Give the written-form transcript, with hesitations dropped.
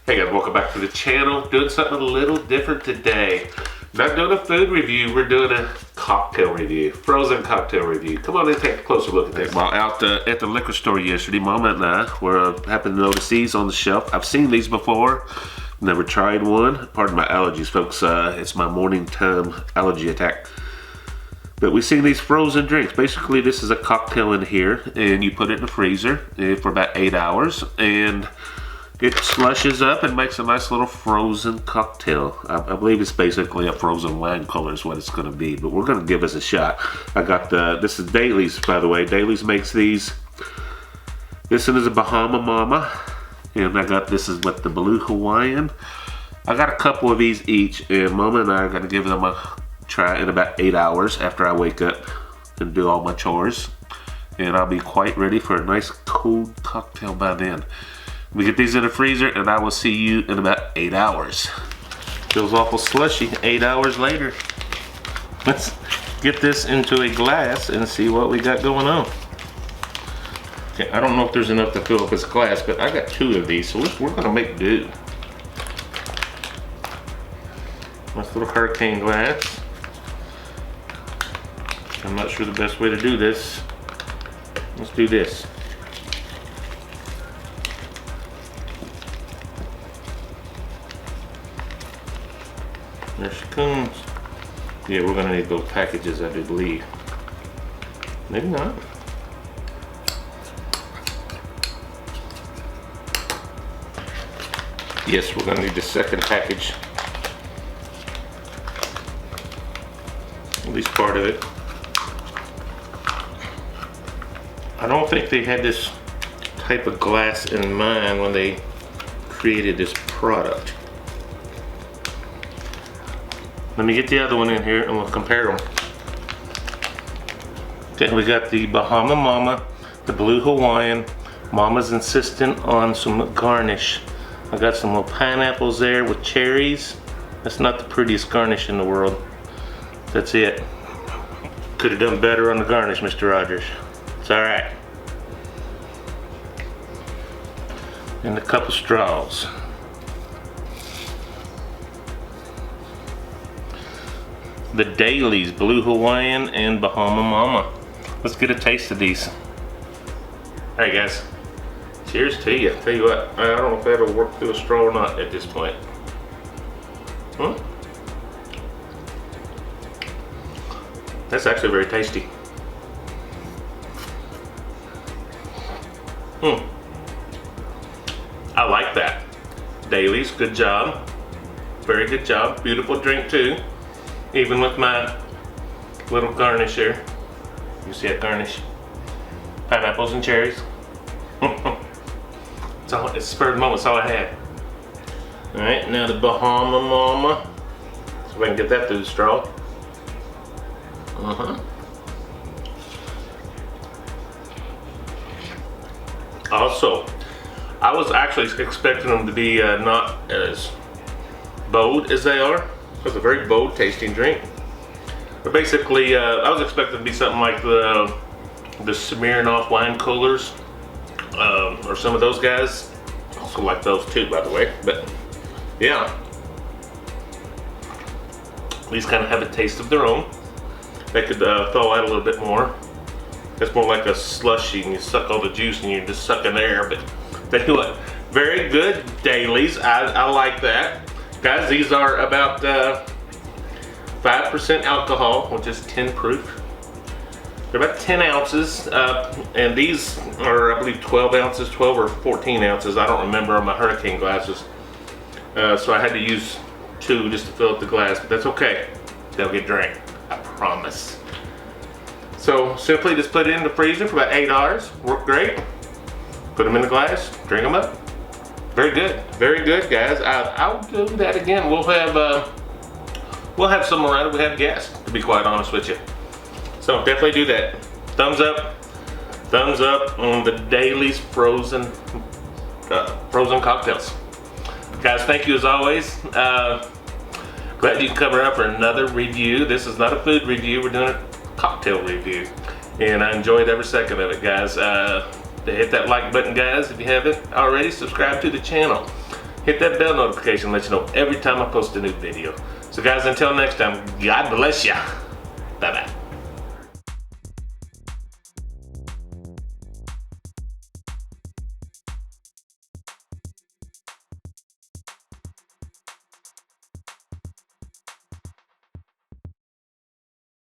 Hey guys, welcome back to the channel. Doing something a little different today. Not doing a food review, we're doing a cocktail review. Frozen cocktail review. Come on and take a closer look at this. Well, out at the liquor store yesterday, Mama and I happened to notice these on the shelf. I've seen these before, never tried one. Pardon my allergies, folks. It's my morning time allergy attack. But we've seen these frozen drinks. Basically, this is a cocktail in here, and you put it in the freezer for about 8 hours, and it slushes up and makes a nice little frozen cocktail. I believe it's basically a frozen wine cooler is what it's going to be, but we're going to give this a shot. I got this is Daly's, by the way. Daly's makes these. This one is a Bahama Mama, and I got this is what the Blue Hawaiian. I got a couple of these each, and Mama and I are going to give them a try in about 8 hours after I wake up and do all my chores, and I'll be quite ready for a nice cold cocktail by then. We get these in the freezer, and I will see you in about 8 hours. Feels awful slushy 8 hours later. Let's get this into a glass and see what we got going on. Okay, I don't know if there's enough to fill up this glass, but I got 2 of these, so we're gonna make do. Nice little hurricane glass. I'm not sure the best way to do this. Let's do this. There she comes. Yeah, we're gonna need those packages, I do believe. Maybe not. Yes, we're gonna need the second package. At least part of it. I don't think they had this type of glass in mind when they created this product. Let me get the other one in here and we'll compare them. Okay, we got the Bahama Mama, the Blue Hawaiian. Mama's insistent on some garnish. I got some little pineapples there with cherries. That's not the prettiest garnish in the world. That's it. Could have done better on the garnish, Mr. Rogers. It's all right. And a couple straws. The Daly's Blue Hawaiian and Bahama Mama. Let's get a taste of these. Hey guys, cheers to you. Tell you what, I don't know if that'll work through a straw or not at this point. That's actually very tasty. I like that. Daly's, good job. Very good job. Beautiful drink too. Even with my little garnish here. You see that garnish? Pineapples and cherries. It's spur of the moment, it's all I had. Alright, now the Bahama Mama. So we can get that through the straw. Also, I was actually expecting them to be not as bold as they are. It's a very bold tasting drink. But basically, I was expecting it to be something like the Smirnoff wine coolers, or some of those guys. I also like those too, by the way. But yeah, these kind of have a taste of their own. They could thaw out a little bit more. It's more like a slushy, and you suck all the juice and you're just sucking air. But they do it very good. Daly's, I like that. Guys, these are about 5% alcohol, which is 10 proof. They're about 10 ounces, and these are, I believe, 12 ounces, 12 or 14 ounces. I don't remember on my hurricane glasses. So I had to use 2 just to fill up the glass, but that's okay. They'll get drank, I promise. So simply just put it in the freezer for about 8 hours. Work great. Put them in the glass, drink them up. Very good, guys. I'll do that again. We'll have some around. We have guests, to be quite honest with you. So definitely do that. Thumbs up on the Daly's frozen cocktails. Guys, thank you as always. Glad you could come around for another review. This is not a food review. We're doing a cocktail review, and I enjoyed every second of it, guys. Hit that like button, guys, if you haven't already. Subscribe to the channel. Hit that bell notification, let you know every time I post a new video. So guys, until next time, God bless ya. Bye-bye.